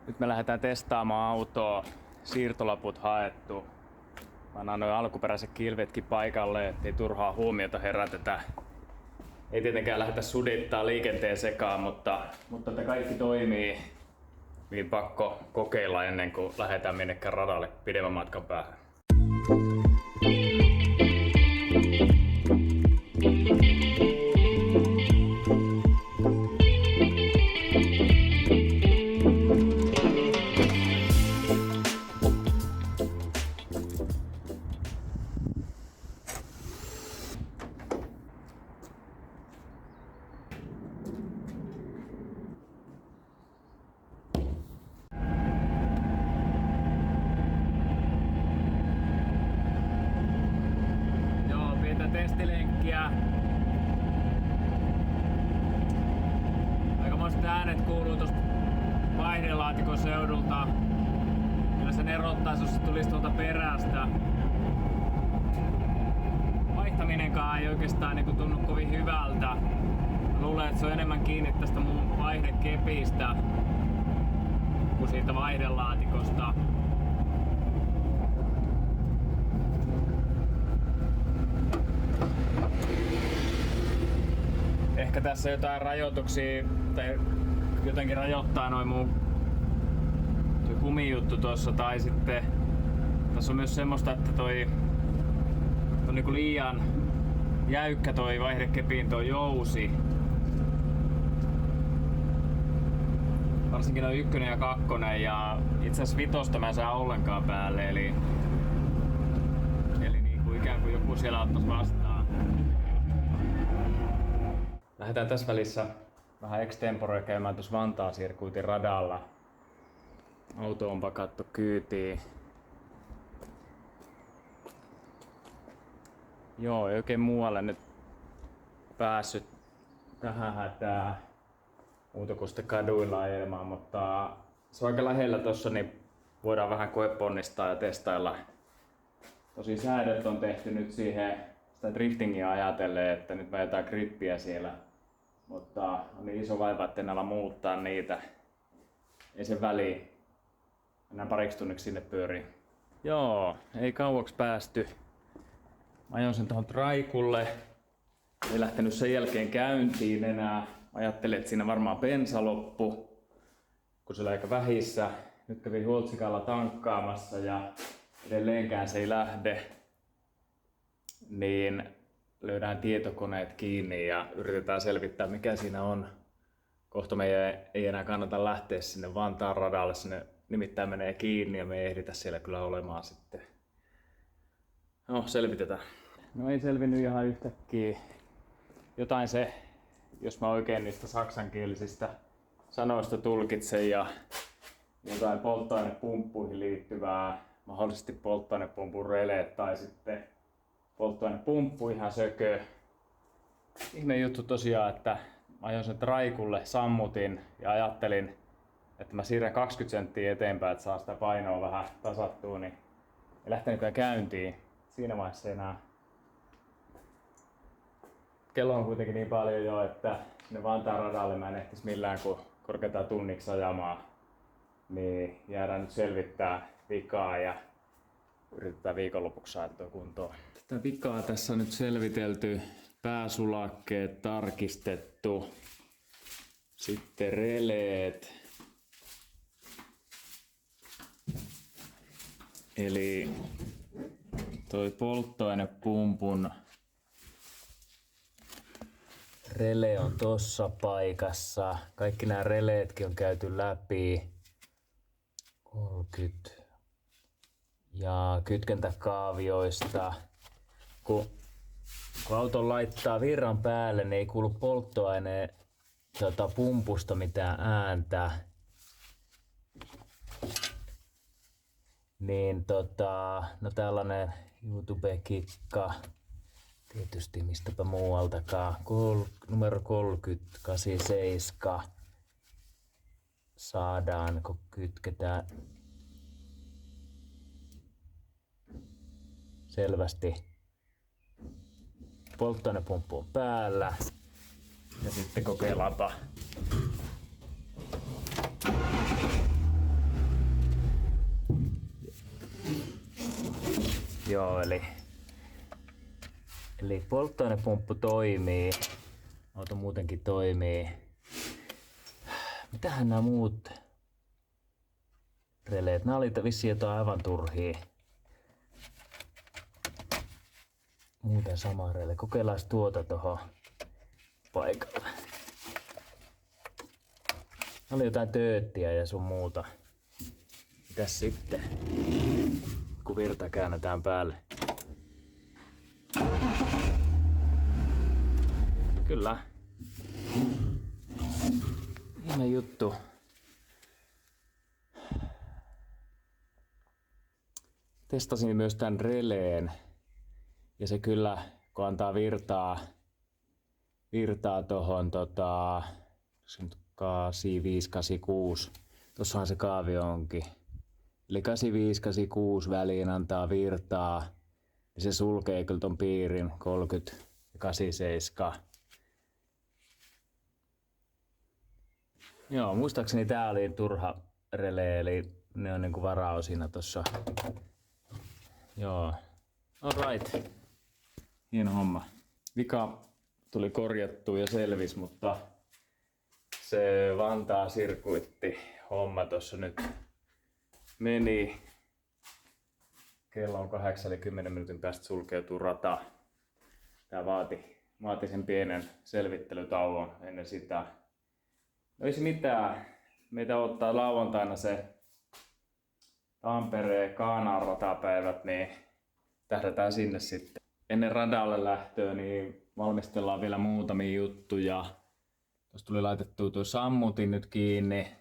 Nyt me lähdetään testaamaan autoa. Siirtolaput haettu. Mä annan noin alkuperäiset kilvetkin paikalle, ettei turhaa huomiota herätetä. Ei tietenkään lähdetä sudittaa liikenteen sekaan, mutta että kaikki toimii, niin pakko kokeilla ennen kuin lähdetään minnekään radalle pidemmän matkan päähän. Testilenkkiä. Aikamoiset äänet kuuluu tuosta vaihdelaatikon seudulta. Kyllä sen erottaisi, jos se tulisi tuolta perästä. Vaihtaminenkaan ei oikeastaan niin tunnu kovin hyvältä. Mä luulen, että se on enemmän kiinni tästä mun vaihdekepistä kuin siitä vaihdelaatikosta. Ehkä tässä jotain rajoituksia tai jotenkin rajoittaa noin mun kumijuttu tossa, tai sitten tässä on myös semmoista, että toi on niinku liian jäykkä toi vaihdekepin toi jousi. Varsinkin noin 1 ja 2 ja itse asiassa 5 mä en saa ollenkaan päälle, eli niinku ikään kuin joku siellä ottaisi vastaan. Lähdetään tässä välissä vähän extempore käymään tuossa Vantaan sirkuitin radalla. Auto on pakattu kyytiin. Joo, ei oikein muualle nyt päässyt tähän hätään muuta kuin sitten kaduilla ajelemaan, mutta se on aika lähellä tossa, niin voidaan vähän koeponnistaa ja testailla. Tosi säädöt on tehty nyt siihen sitä driftingia ajatellen, että nyt me ajetaan grippiä siellä. Mutta on niin iso vaiva, etten ala muuttaa niitä. Ei sen väliin. Mennään pariksi tunniksi sinne pyöriin. Joo, ei kauaksi päästy. Mä ajoin sen tuohon traikulle. Ei lähtenyt sen jälkeen käyntiin enää. Ajattelin, että siinä varmaan bensa loppu, kun se oli aika vähissä. Nyt kävin Huoltsikalla tankkaamassa ja edelleenkään se ei lähde. Niin löydään tietokoneet kiinni ja yritetään selvittää, mikä siinä on. Kohta meidän ei enää kannata lähteä sinne Vantaan radalle, sinne nimittäin menee kiinni ja me ei ehditä siellä kyllä olemaan sitten. No, selvitetään. No ei selvinnyt ihan yhtäkkiä. Jotain se, jos mä oikein niistä saksankielisistä sanoista tulkitsen ja jotain polttoainepumppuihin liittyvää, mahdollisesti polttoainepumpun releet tai sitten polttoainepumppu ihan sökö. Ihme juttu tosiaan, että mä ajoin sen traikulle, sammutin ja ajattelin, että mä siirrän 20 senttiä eteenpäin, että saa sitä painoa vähän tasattua, niin ei lähtenytkään käyntiin. Siinä vaiheessa enää. Kello on kuitenkin niin paljon jo, että sinne Vantaan radalle mä en ehtis millään kun korkeintaan tunniksi ajamaan. Niin jäädään nyt selvittää vikaa ja yritetään viikonlopuksi saada tuo kuntoon. Tätä vikaa tässä on nyt selvitelty, pääsulakkeet tarkistettu, sitten releet. Eli toi polttoainepumpun rele on tossa paikassa. Kaikki nämä releetkin on käyty läpi. 30. Ja kytkentäkaavioista. Kun auton laittaa virran päälle, niin ei kuulu polttoaineen pumpusta mitään ääntä. Niin no tällainen YouTube-kikka. Tietysti mistäpä muualtakaan. Numero 3087 saadaan, kun kytketään selvästi polttoainepumppu on päällä. Ja sitten kokeillaanpa Joo, eli polttoainepumppu toimii. Auto muutenkin toimii. Mitähän nämä muut releet? Nämä oli vissiin jotain aivan turhia. Muuten sama rele. Kokeillaan tuota tohon paikalle. Oli jotain tööttiä ja sun muuta. Mitäs sitten? Kun virta käännetään päälle. Kyllä. Ihme juttu. Testasin myös tän releen. Ja se kyllä, kun antaa virtaa tohon 85, 86. Tossahan se kaavio onkin. Eli 85, 86 väliin antaa virtaa. Ja se sulkee kyllä ton piirin 30 ja 87. Joo, muistaakseni tää oli turha rele, eli ne on niinku varaosina tossa. Joo. Alright. Hieno homma. Vika tuli korjattua ja selvis, mutta se Vantaa sirkuitti homma tossa nyt meni. Kello on 8 eli 10 minuutin päästä sulkeutuu rata. Tää vaati sen pienen selvittelytauon ennen sitä. No ei se mitään. Meitä ottaa lauantaina se Tampereen Kaanaan ratapäivät, niin tähdätään sinne sitten. Ennen radalle lähtöä niin valmistellaan vielä muutamia juttuja. Tuossa tuli laitettua tuo sammutin nyt kiinni.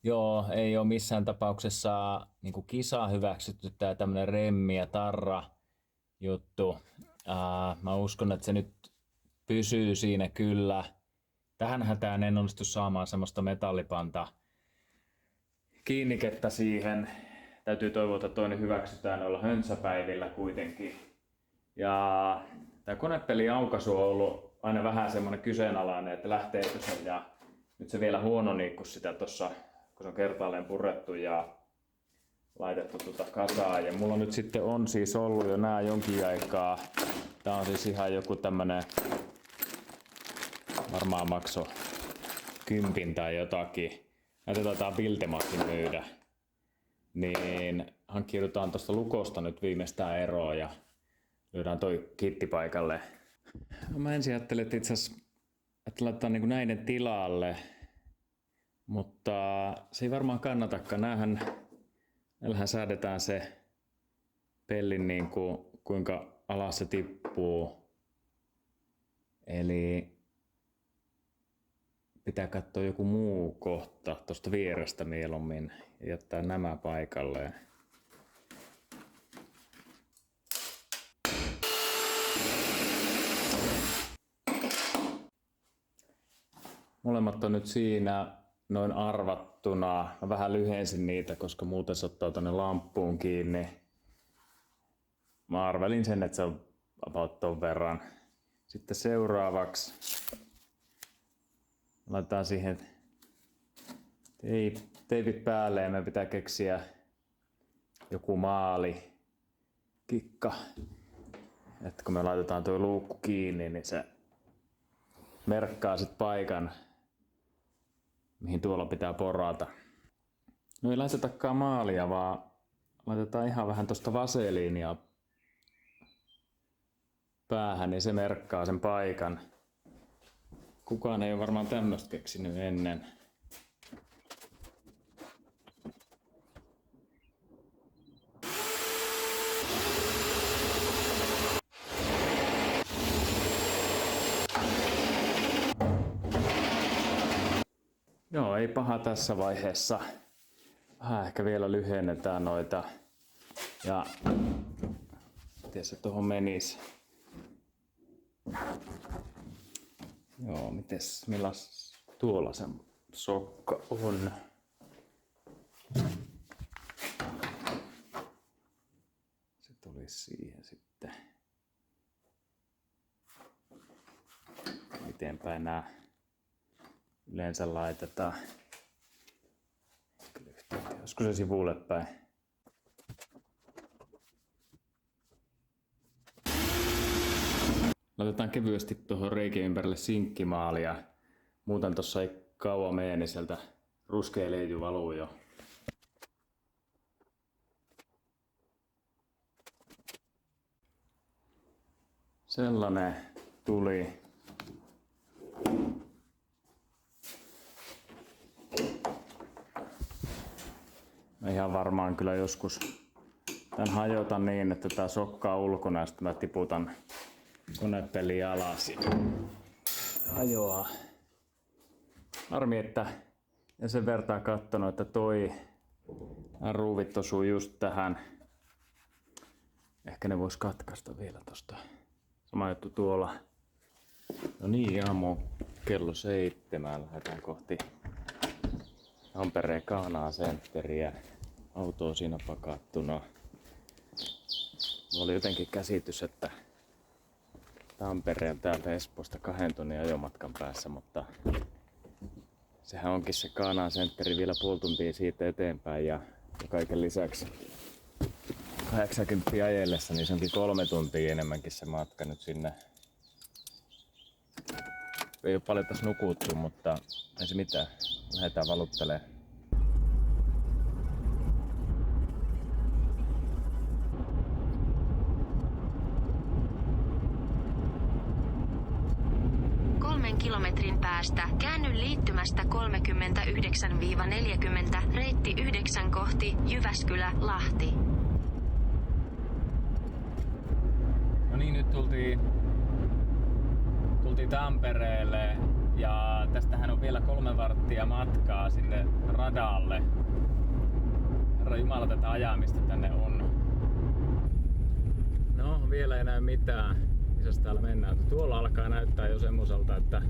Joo, ei ole missään tapauksessa niin kisa hyväksytty tää tämmönen remmi ja tarra juttu. Mä uskon, että se nyt pysyy siinä kyllä. Tähän hätään en onnistu saamaan semmoista metallipanta kiinnikettä siihen. Täytyy toivoa, että toinen hyväksytään noilla höntsäpäivillä kuitenkin. Ja tää konepelin aukaisu on ollut aina vähän semmonen kyseenalainen, että lähteekö se, ja nyt se vielä huononi, kun sitä tossa, kun se on kertaalleen purettu ja laitettu kasaan. Ja mulla nyt sitten on siis ollut jo nää jonkin aikaa. Tää on siis ihan joku tämmönen, varmaan makso 10 tai jotakin. Näitä taitaa Biltemakin myydä. Niin hankkiudutaan tosta lukosta nyt viimeistään eroon ja lyödään toi kitti paikalle. No mä ensin ajattelin, että itse asiassa että laitetaan niinku näiden tilalle, mutta se ei varmaan kannatakaan. Näillähän säädetään se pellin niinku, kuinka alas se tippuu. Eli pitää katsoa joku muu kohta tuosta vierestä mieluummin ja jättää nämä paikalleen. Molemmat on nyt siinä noin arvattuna. Mä vähän lyhensin niitä, koska muuten se ottaa tonne lamppuun kiinni. Mä arvelin sen, että se on about ton verran. Sitten seuraavaksi laitetaan siihen teipit päälle ja me pitää keksiä joku maali, kikka. Että kun me laitetaan tuo luukku kiinni, niin se merkkaa sit paikan, mihin tuolla pitää porata. No ei laitetakaan maalia, vaan laitetaan ihan vähän tosta vaseliinia päähän, niin se merkkaa sen paikan. Kukaan ei ole varmaan tämmöstä keksinyt ennen. Joo, ei paha tässä vaiheessa. Vähän ehkä vielä lyhennetään noita. Ja miten se tuohon menisi? Joo, millas tuolla se sokka on? Se tuli siihen sitten. Mitenpäin nää yleensä laitetaan? Olisiko se sivulle päin? Laitetaan kevyesti tuohon reikien ympärille sinkkimaalia. Muuten tossa ei kauan mene, niin sieltä ruskea leiju valuu jo. Sellainen tuli. Mä ihan varmaan kyllä joskus tän hajotan niin, että tää sokkaa ulkona ja sitten mä tiputan konepeliin alas ja hajoaa. Harmi, että en sen vertaan kattonut, että nämä ruuvit osuu just tähän. Ehkä ne vois katkaista vielä tosta. Sama juttu tuolla. No niin, aamu kello 7. Lähdetään kohti Tampereen Kaanaa Centeriä. Auto on siinä pakattuna. Mulla oli jotenkin käsitys, että Tampereen täältä Espoosta 2 tunnin ajomatkan päässä, mutta sehän onkin se Kaanaa Centeri vielä puoli tuntia siitä eteenpäin ja kaiken lisäksi 80 ajellessa, niin se onkin 3 tuntia enemmänkin se matka nyt sinne. Ei ole paljon tässä nukuttu, mutta ei se mitään. Lähdetään valuttelemaan. Kilometrin päästä käänny liittymästä 39-40 reitti 9 kohti Jyväskylä-Lahti. No niin, nyt tultiin Tampereelle ja tästähän on vielä 3 varttia matkaa sinne radalle. Herra Jumala, tätä ajamista tänne on. No, vielä ei näy mitään. Misäs täällä mennään? Tuolla alkaa näyttää jo semmoiselta, että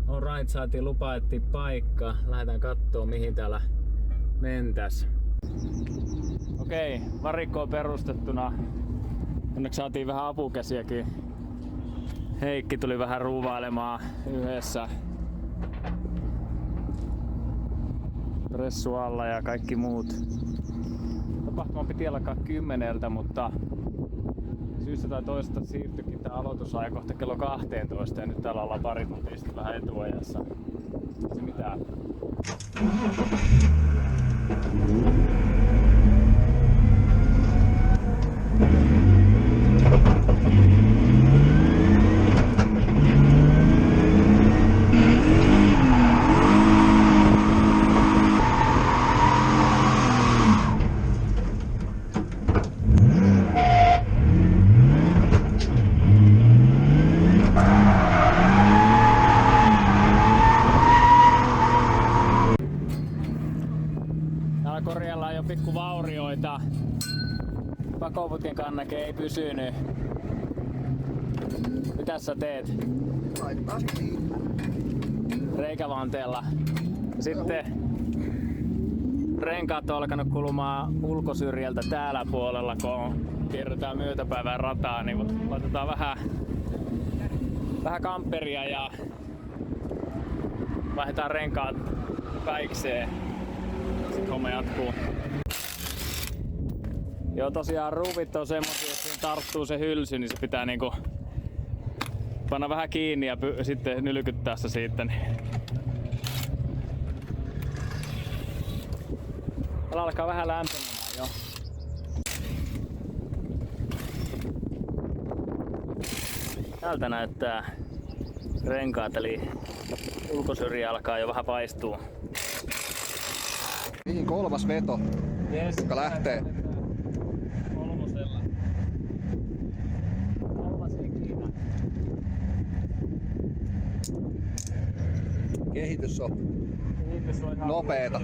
alright, saatiin lupa, ettiin paikka. Lähdetään kattoo mihin täällä mentäs. Okei, varikko on perustettuna. Onneksi saatiin vähän apukäsiäkin. Heikki tuli vähän ruuvailemaan yhdessä. Pressu alla ja kaikki muut. Tapahtuma piti alkaa 10, mutta syystä tai toisesta siirtyikin tää aloitusaika kohta kello 12 ja nyt täällä ollaan pari tuntia sitten vähän etuajassa. Se mitään. Korjaillaan jo pikku vaurioita. Pakoputken kannake ei pysynyt. Mitäs sä teet? Reikävanteella. Sitten renkaat on alkanut kulumaan ulkosyrjältä täällä puolella, kun kierretään myötäpäivän rataa, niin laitetaan vähän kamperia ja vaihdetaan renkaat päikseen. Sitten homma jatkuu. Joo, tosiaan ruuvit on semmosia, jos siinä tarttuu se hylsy, niin se pitää niinku panna vähän kiinni ja sitten nylkyttää se siitä. Täällä alkaa vähän lämpenemään jo. Täältä näyttää renkaat, eli ulkosyrjä alkaa jo vähän paistua. Mihin 3. veto, Yes, joka lähtee? Kolmosella. 3 ikinä. Kehitys on nopeeta.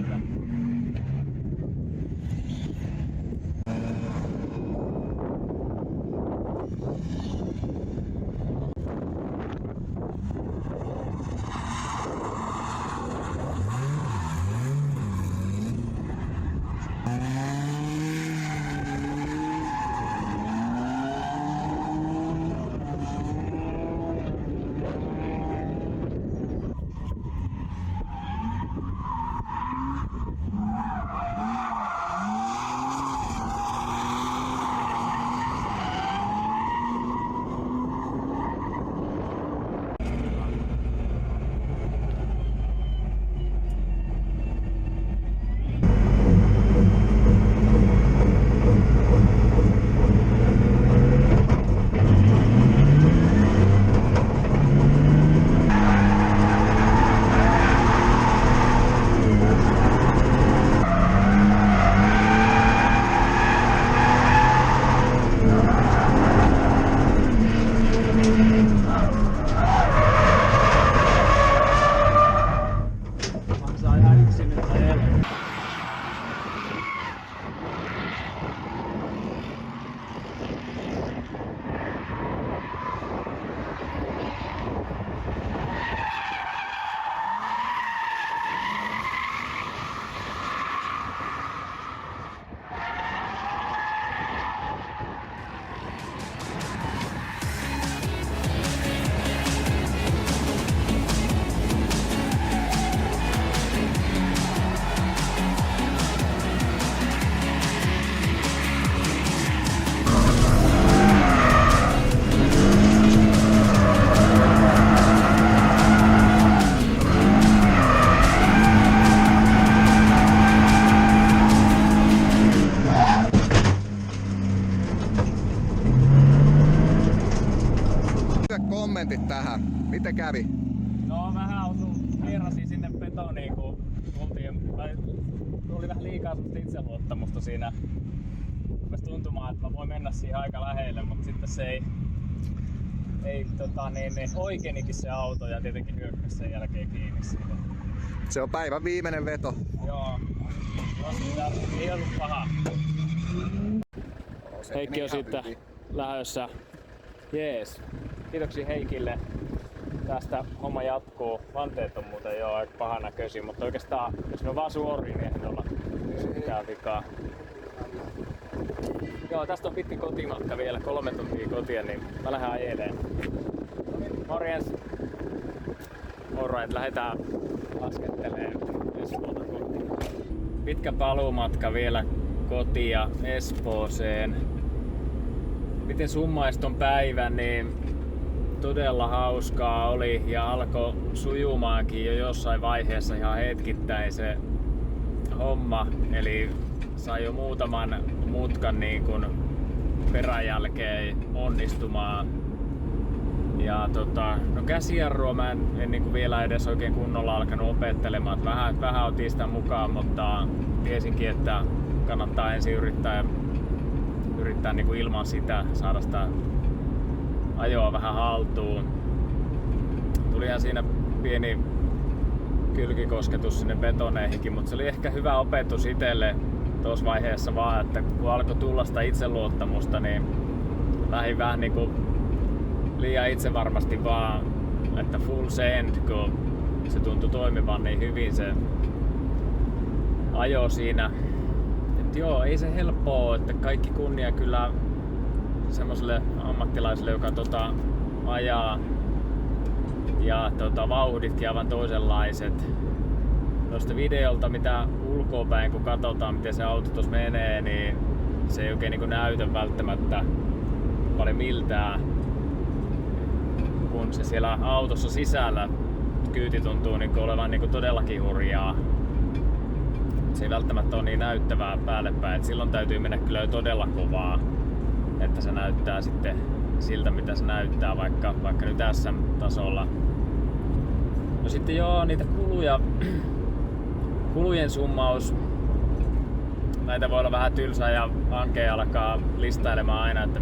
Viisi nyt ajella. Kommentit tähän. Miten kävi? No vähän vierasin sinne betoniin, kun tuli vähän liikaa semmoista itseluottamusta siinä. Rupesi tuntumaan, että mä voin mennä siihen aika lähelle, mutta sitten se ei oikeenikin se auto ja tietenkin hyökkäsi sen jälkeen kiinni siitä. Se on päivän viimeinen veto. Joo, ei ollut paha. Heikki on sitten lähdössä. Jees. Kiitoksia Heikille. Tästä homma jatkuu. Vanteet on muuten jo aika pahan näköisiä, mutta oikeastaan jos me vaan suoriin, niin ei olla mitään vikaa. Joo, tästä on pitkä kotimatka vielä, 3 tuntia kotia, niin mä lähden ajeleen. Morjens! Alright, lähdetään laskettelemaan Espoota kohti. Pitkä paluumatka vielä kotia Espooseen. Miten summaisit ton päivän, niin todella hauskaa oli ja alkoi sujumaankin jo jossain vaiheessa ihan hetkittäin se homma. Eli sai jo muutaman mutkan niin kun peräjälkeen onnistumaan. Ja no käsijarrua mä en niin kuin vielä edes oikein kunnolla alkanut opettelemaan. Vähän otin sitä mukaan, mutta tiesinkin, että kannattaa ensin yrittää niin kuin ilman sitä saada sitä ajoa vähän haltuun. Tulihan siinä pieni kylkikosketus sinne betoneihinkin, mutta se oli ehkä hyvä opetus itselle tuossa vaiheessa vaan, että kun alkoi tulla sitä itseluottamusta, niin lähdin vähän niin kuin liian itsevarmasti vaan, että full send, kun se tuntui toimivan niin hyvin se ajo siinä. Et joo, ei se helppoa, että kaikki kunnia kyllä semmoiselle ammattilaiselle, joka ajaa ja vauhditkin aivan toisenlaiset. Noista videolta, mitä ulkoapäin kun katsotaan, miten se auto tuossa menee, niin se ei oikein niin näytä välttämättä paljon miltään, kun se siellä autossa sisällä kyyti tuntuu niin olevan niin todellakin hurjaa. Se ei välttämättä ole niin näyttävää päälle päin, et silloin täytyy mennä kyllä jo todella kovaa, että se näyttää sitten siltä mitä se näyttää vaikka nyt SM-tasolla. No sitten joo, niitä kulujen summaus, näitä voi olla vähän tylsää ja ankea alkaa listailemaan aina, että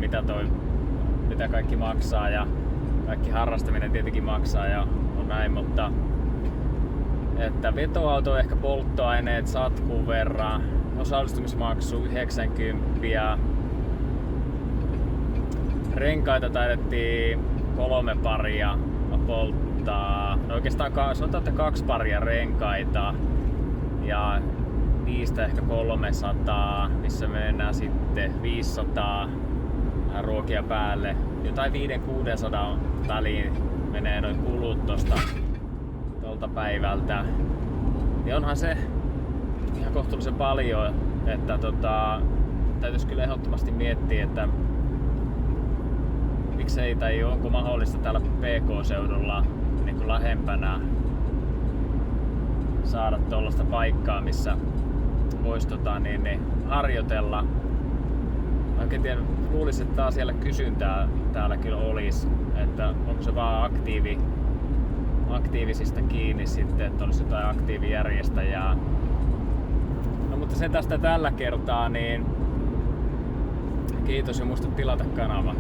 mitä kaikki maksaa ja kaikki harrastaminen tietenkin maksaa ja on näin, mutta että vetoauto ehkä polttoaineet satkun verran, osallistumismaksu 90, renkaita taidettiin 3 paria polttaa, no oikeastaan sanotaan, että 2 paria renkaita ja niistä ehkä 300, missä mennään sitten 500 ruokia päälle, jotain 500-600 väliin menee noin kulut tuolta päivältä. Ja onhan se ihan kohtuullisen paljon, että täytyisi kyllä ehdottomasti miettiä, että miksei tai onko mahdollista täällä PK-seudulla niin kuin lähempänä saada tuollaista paikkaa, missä voisi harjoitella. Mä oikein tiedän, luulisin, että siellä kysyntää täällä kyllä olisi, että onko se vaan aktiivisista kiinni sitten, että olisi jotain aktiivijärjestäjää. No mutta sen tästä tällä kertaa, niin kiitos ja muista tilata kanava.